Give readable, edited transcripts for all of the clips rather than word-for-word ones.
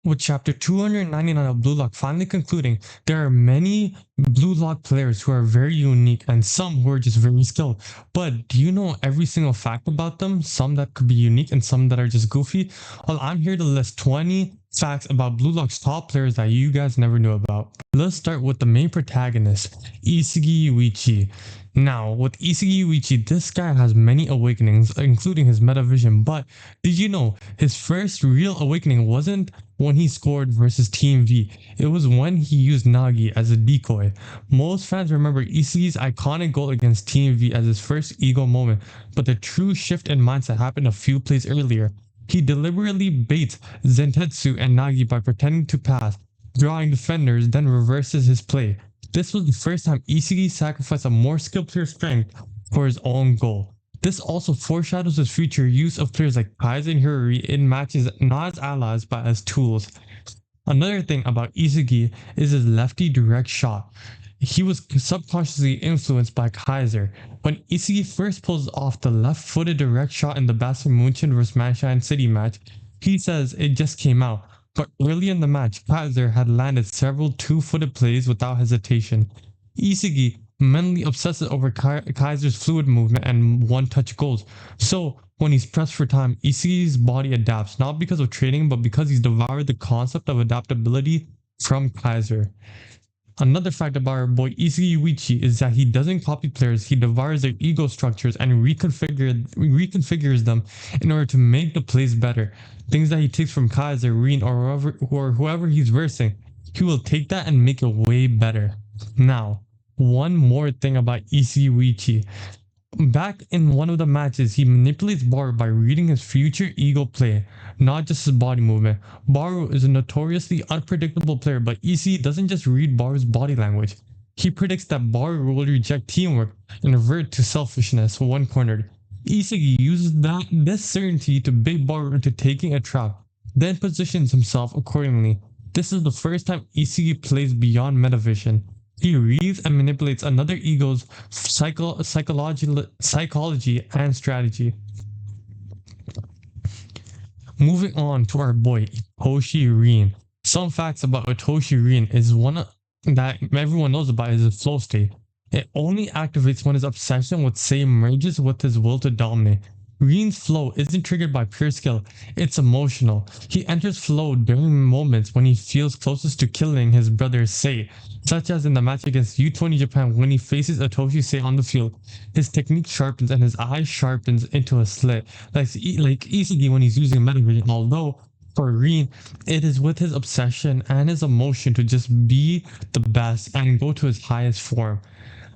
With chapter 299 of Blue Lock finally concluding, there are many Blue Lock players who are very unique and some who are just very skilled. But do you know every single fact about them? Some that could be unique and some that are just goofy? Well, I'm here to list 20 facts about Blue Lock's top players that you guys never knew about. Let's start with the main protagonist, Isagi Yuichi. Now, with Isagi Yuichi, this guy has many awakenings, including his Metavision, but did you know his first real awakening wasn't when he scored versus Team V. It was when he used Nagi as a decoy. Most fans remember Isagi's iconic goal against Team V as his first ego moment, but the true shift in mindset happened a few plays earlier. He deliberately baits Zentetsu and Nagi by pretending to pass, drawing defenders, then reverses his play. This was the first time Isagi sacrificed a more skilled player's strength for his own goal. This also foreshadows his future use of players like Kaiser and Hiruri in matches not as allies but as tools. Another thing about Isagi is his lefty direct shot. He was subconsciously influenced by Kaiser. When Isagi first pulls off the left-footed direct shot in the Bastion Munchen vs Mannstein City match, he says it just came out. But early in the match, Kaiser had landed several two-footed plays without hesitation. Isagi mentally obsesses over Kaiser's fluid movement and one-touch goals. So when he's pressed for time, Isagi's body adapts, not because of training, but because he's devoured the concept of adaptability from Kaiser. Another fact about our boy Isagi Yuichi is that he doesn't copy players, he devours their ego structures and reconfigures them in order to make the plays better. Things that he takes from Kaiser, Rin, or whoever he's versing, he will take that and make it way better. Now, one more thing about Isagi Yuichi. Back in one of the matches, he manipulates Baru by reading his future ego play, not just his body movement. Baru is a notoriously unpredictable player, but Isagi doesn't just read Baru's body language. He predicts that Baru will reject teamwork and revert to selfishness one cornered. Isagi uses this certainty to bait Baru into taking a trap, then positions himself accordingly. This is the first time Isagi plays beyond Metavision. He reads and manipulates another ego's psychology and strategy. Moving on to our boy Itoshi Rin. Some facts about Itoshi Rin is one that everyone knows about is his flow state. It only activates when his obsession with Sei merges with his will to dominate. Rin's flow isn't triggered by pure skill, it's emotional. He enters flow during moments when he feels closest to killing his brother Sei, such as in the match against U20 Japan when he faces Itoshi Sei on the field. His technique sharpens and his eye sharpens into a slit, like Isagi when he's using Metavision, although for Rin, it is with his obsession and his emotion to just be the best and go to his highest form.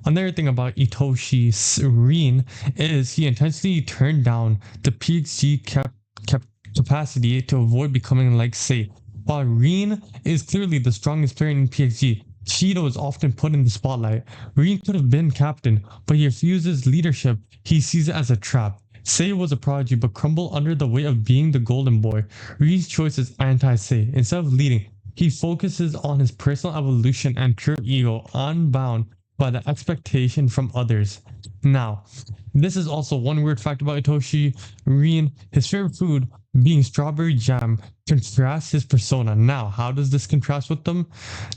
Another thing about Itoshi Rin is he intentionally turned down the PXG capacity to avoid becoming like Sei. While Rin is clearly the strongest player in PXG, Shido is often put in the spotlight. Rin could have been captain, but he refuses leadership. He sees it as a trap. Sei was a prodigy but crumbled under the weight of being the golden boy. Rin's choice is anti-Sei. Instead of leading, he focuses on his personal evolution and pure ego, unbound by the expectation from others. Now, this is also one weird fact about Itoshi Rin. His favorite food being strawberry jam contrasts his persona. Now, how does this contrast with them?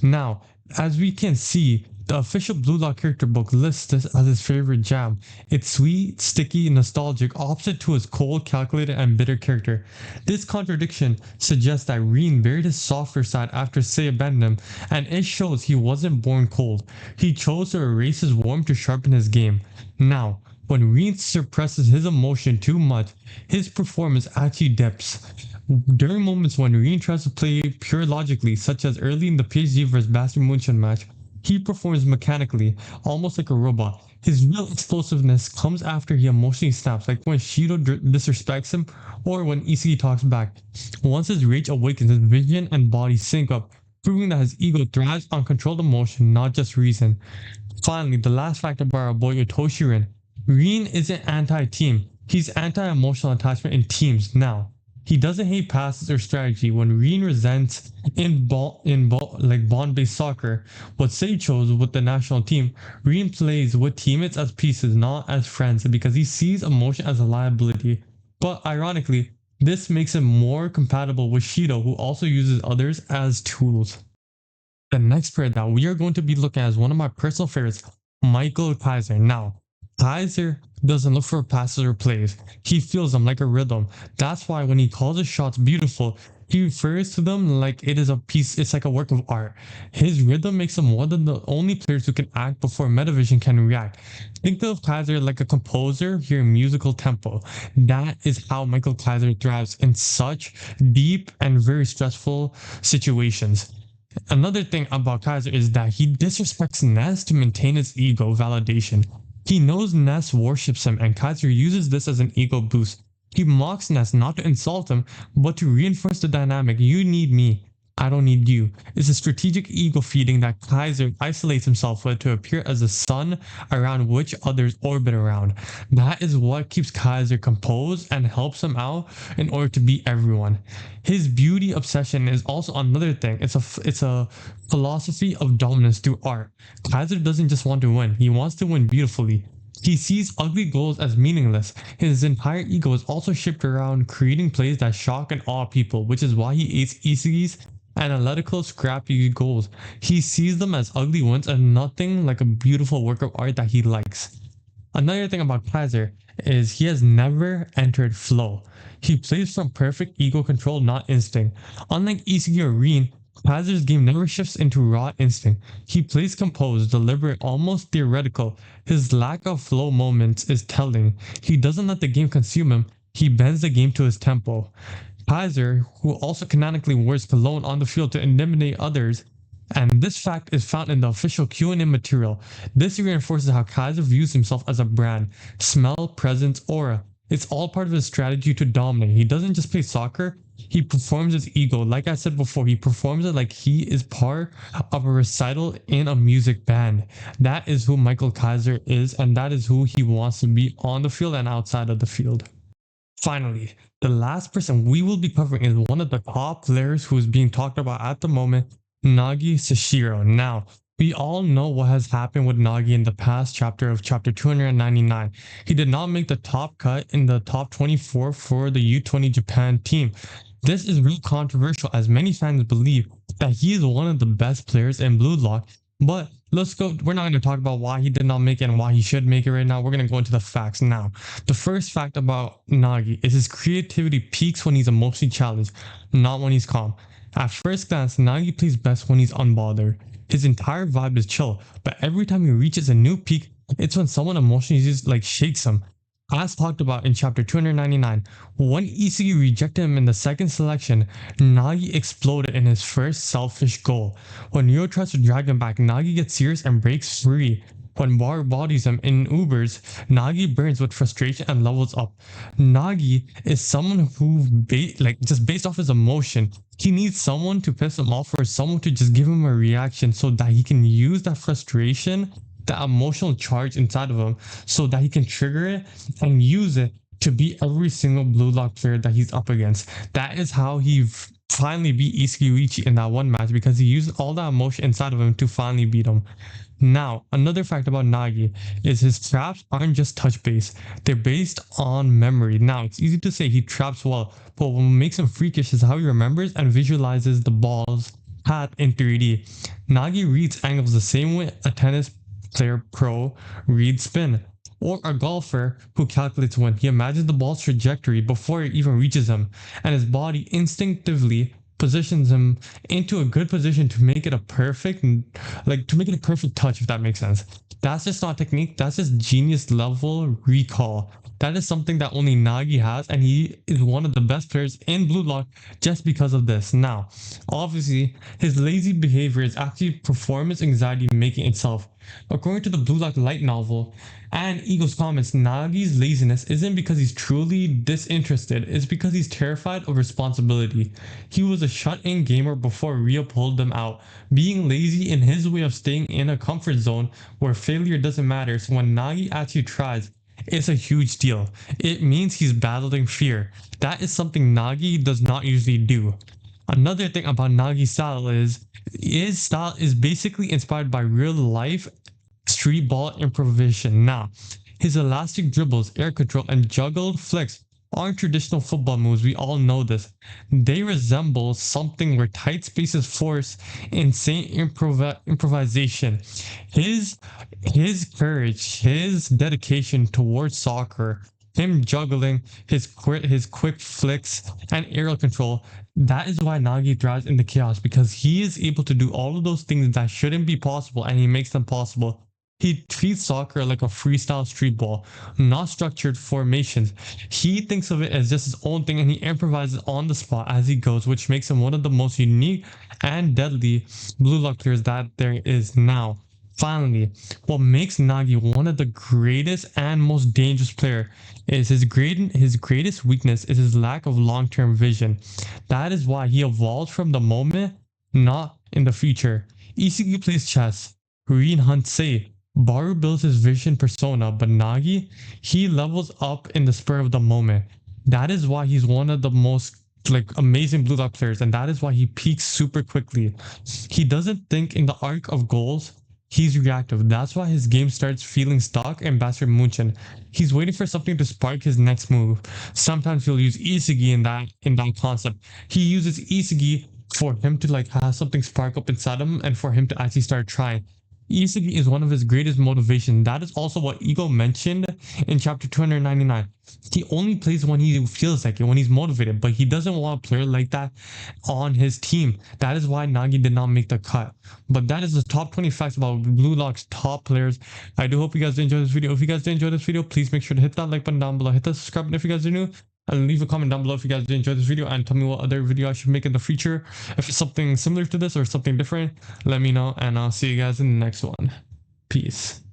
Now, as we can see, the official Blue Lock character book lists this as his favorite jam. It's sweet, sticky, nostalgic, opposite to his cold, calculated, and bitter character. This contradiction suggests that Rin buried his softer side after Sei abandoned him, and it shows he wasn't born cold. He chose to erase his warmth to sharpen his game. Now, when Rin suppresses his emotion too much, his performance actually dips. During moments when Rin tries to play pure logically, such as early in the PXG vs Bastion Munchen match, he performs mechanically, almost like a robot. His real explosiveness comes after he emotionally snaps, like when Shido disrespects him or when Isagi talks back. Once his rage awakens, his vision and body sync up, proving that his ego thrives on controlled emotion, not just reason. Finally, the last fact about our boy Itoshi Rin. Rin isn't anti-team, he's anti-emotional attachment in teams now. He doesn't hate passes or strategy. When Rin resents like bond-based soccer, what Sei chose with the national team, Rin plays with teammates as pieces, not as friends, because he sees emotion as a liability. But ironically, This makes him more compatible with Shido, who also uses others as tools. The next player that we are going to be looking at is one of my personal favorites, Michael Kaiser. Now, Kaiser doesn't look for passes or plays. He feels them like a rhythm. That's why when he calls his shots beautiful, he refers to them like it is a piece, it's like a work of art. His rhythm makes him one of the only players who can act before Metavision can react. Think of Kaiser like a composer hearing musical tempo. That is how Michael Kaiser thrives in such deep and very stressful situations. Another thing about Kaiser is that he disrespects Ness to maintain his ego validation. He knows Ness worships him, and Kaiser uses this as an ego boost. He mocks Ness not to insult him, but to reinforce the dynamic you need me, I don't need you. It's a strategic ego feeding that Kaiser isolates himself with to appear as a sun around which others orbit around. That is what keeps Kaiser composed and helps him out in order to beat everyone. His beauty obsession is also another thing. It's a philosophy of dominance through art. Kaiser doesn't just want to win; he wants to win beautifully. He sees ugly goals as meaningless. His entire ego is also shaped around creating plays that shock and awe people, which is why he hates Isugi's analytical, scrappy goals. He sees them as ugly ones and nothing like a beautiful work of art that he likes. Another thing about Kaiser is he has never entered flow. He plays from perfect ego control, not instinct. Unlike Isugi or Rin, Kaiser's game never shifts into raw instinct. He plays composed, deliberate, almost theoretical. His lack of flow moments is telling. He doesn't let the game consume him, he bends the game to his tempo. Kaiser, who also canonically wears cologne on the field to intimidate others, and this fact is found in the official Q&A material. This reinforces how Kaiser views himself as a brand. Smell, presence, aura. It's all part of his strategy to dominate. He doesn't just play soccer, he performs his ego. Like I said before, he performs it like he is part of a recital in a music band. That is who Michael Kaiser is, and that is who he wants to be on the field and outside of the field. Finally, the last person we will be covering is one of the top players who is being talked about at the moment, Nagi Sashiro. Now, we all know what has happened with Nagi in the past chapter of chapter 299. He did not make the top cut in the top 24 for the U20 Japan team. This is really controversial as many fans believe that he is one of the best players in Blue Lock, but let's go. We're not going to talk about why he did not make it and why he should make it right now. We're going to go into the facts now. The first fact about Nagi is his creativity peaks when he's emotionally challenged, not when he's calm. At first glance, Nagi plays best when he's unbothered. His entire vibe is chill, but every time he reaches a new peak, it's when someone emotionally just like shakes him. As talked about in chapter 299, when Isugi rejected him in the second selection, Nagi exploded in his first selfish goal. When Neo tries to drag him back, Nagi gets serious and breaks free. When Bar bodies him in Ubers, Nagi burns with frustration and levels up. Nagi is someone who, just based off his emotion, he needs someone to piss him off or someone to just give him a reaction so that he can use that frustration, that emotional charge inside of him, so that he can trigger it and use it to beat every single Blue Lock player that he's up against. That is how he finally beat Isugi in that one match, because he used all that emotion inside of him to finally beat him. Now, another fact about Nagi is his traps aren't just touch based, they're based on memory. Now, it's easy to say he traps well, but what makes him freakish is how he remembers and visualizes the ball's path in 3D. Nagi reads angles the same way a tennis player pro reads spin, or a golfer who calculates when. He imagines the ball's trajectory before it even reaches him, and his body instinctively positions him into a good position to make it a perfect, to make it a perfect touch, if that makes sense. That's just not technique, that's just genius level recall. That is something that only Nagi has, and he is one of the best players in Blue Lock just because of this. Now, obviously, his lazy behavior is actually performance anxiety making itself. According to the Blue Lock light novel and Eagle's comments, Nagi's laziness isn't because he's truly disinterested, it's because he's terrified of responsibility. He was a shut-in gamer before Rio pulled them out, being lazy in his way of staying in a comfort zone where failure doesn't matter. So when Nagi actually tries, it's a huge deal. It means he's battling fear. That is something Nagi does not usually do. Another thing about Nagi's style is his style is basically inspired by real life street ball improvisation. Now, his elastic dribbles, air control, and juggled flicks aren't traditional football moves. We all know this. They resemble something where tight spaces force insane improvisation. His his courage, his dedication towards soccer, him juggling his quick flicks and aerial control. That is why Nagi thrives in the chaos, because he is able to do all of those things that shouldn't be possible and he makes them possible. He treats soccer like a freestyle street ball, not structured formations. He thinks of it as just his own thing and he improvises on the spot as he goes, which makes him one of the most unique and deadly blue lock players that there is now. Finally, what makes Nagi one of the greatest and most dangerous player is his greatest weakness is his lack of long-term vision. That is why he evolves from the moment, not in the future. Isigi plays chess. Rin hunts Sei. Baru builds his vision persona, but Nagi, he levels up in the spur of the moment. That is why he's one of the most amazing blue lock players, and that is why he peaks super quickly. He doesn't think in the arc of goals. He's reactive. That's why his game starts feeling stuck in Bastard Munchen. He's waiting for something to spark his next move. Sometimes he'll use Isigi in that concept. He uses Isigi for him to have something spark up inside him and for him to actually start trying. Isagi is one of his greatest motivations. That is also what Ego mentioned in chapter 299. He only plays when he feels like it, when he's motivated, but he doesn't want a player like that on his team. That is why Nagi did not make the cut. But that is the top 20 facts about Blue Lock's top players. I do hope you guys did enjoy this video. If you guys did enjoy this video, please make sure to hit that like button down below. Hit the subscribe button if you guys are new. And leave a comment down below if you guys did enjoy this video and tell me what other video I should make in the future. If it's something similar to this or something different, let me know and I'll see you guys in the next one. Peace.